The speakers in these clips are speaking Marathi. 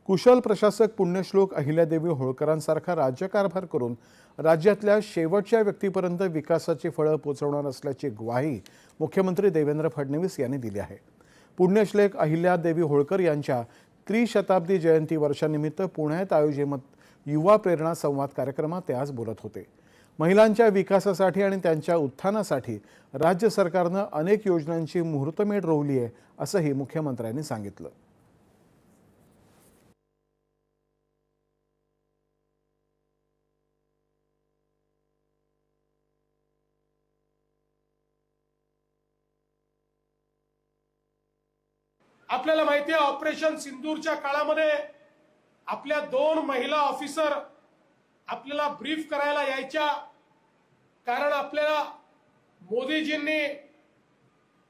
कुशल प्रशासक पुण्यश्लोक अहिल्यादेवी होळकरांसारखा राज्यकारभार करून राज्यातल्या शेवटच्या व्यक्तीपर्यंत विकासाची फळं पोहोचवणार असल्याची ग्वाही मुख्यमंत्री देवेंद्र फडणवीस यांनी दिली आहे। पुण्यश्लोक अहिल्यादेवी होळकर यांच्या त्रिशताब्दी जयंती वर्षानिमित्त पुण्यात आयोजित युवा प्रेरणा संवाद कार्यक्रमात ते आज बोलत होते। महिलांच्या विकासासाठी आणि त्यांच्या उत्थानासाठी राज्य सरकारने अनेक योजनांची मुहूर्तमेढ रोवली आहे असंही मुख्यमंत्र्यांनी सांगितलं। आपल्याला माहिती आहे ऑपरेशन सिंदूरच्या काळामध्ये आपल्या 2 महिला ऑफिसर आपल्याला ब्रीफ करायला यायच्या, कारण आपल्याला मोदीजींनी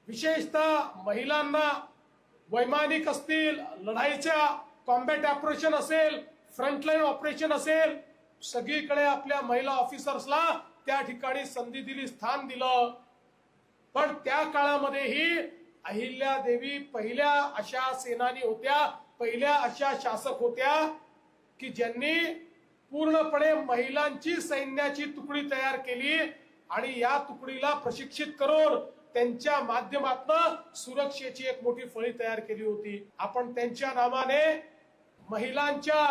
विशेषतः महिलांना वैमानिक असतील, लढाईच्या कॉम्बॅट ऑपरेशन असेल, फ्रंटलाईन ऑपरेशन असेल, सगळीकडे आपल्या महिला ऑफिसर्सला त्या ठिकाणी संधी दिली, स्थान दिलं। पण त्या काळामध्येही अहिल्यादेवी पहिल्या अशा सेनानी होत्या, पहिल्या अशा शासक होत्या की ज्यांनी पूर्णपणे महिलांची सैन्याची तुकडी तयार केली आणि या तुकडीला प्रशिक्षित करून त्यांच्या माध्यमातून सुरक्षेची एक मोठी फळी तयार केली होती। आपण त्यांच्या नावाने महिलांच्या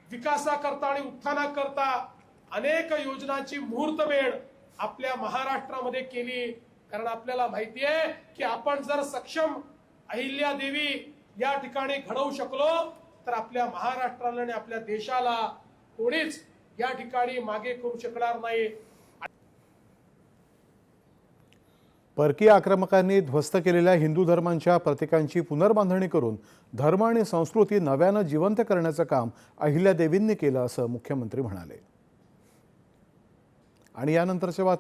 विकासाकरता आणि उत्थानाकरता अनेक योजनांची मुहूर्तमेढ आपल्या महाराष्ट्रामध्ये केली, कारण आपल्याला माहिती आहे की आपण जर सक्षम अहिल्यादेवी या ठिकाणी घडवू शकलो तर आपल्या महाराष्ट्राला आणि आपल्या देशाला कोणीच या ठिकाणी मागे करू शकणार नाही। परकीय आक्रमकांनी ध्वस्त केलेल्या हिंदू धर्मांच्या प्रतीकांची पुनर्बांधणी करून धर्म आणि संस्कृती नव्याने जिवंत करण्याचे काम अहिल्यादेवींनी केलं असं मुख्यमंत्री म्हणाले। आणि यानंतरच्या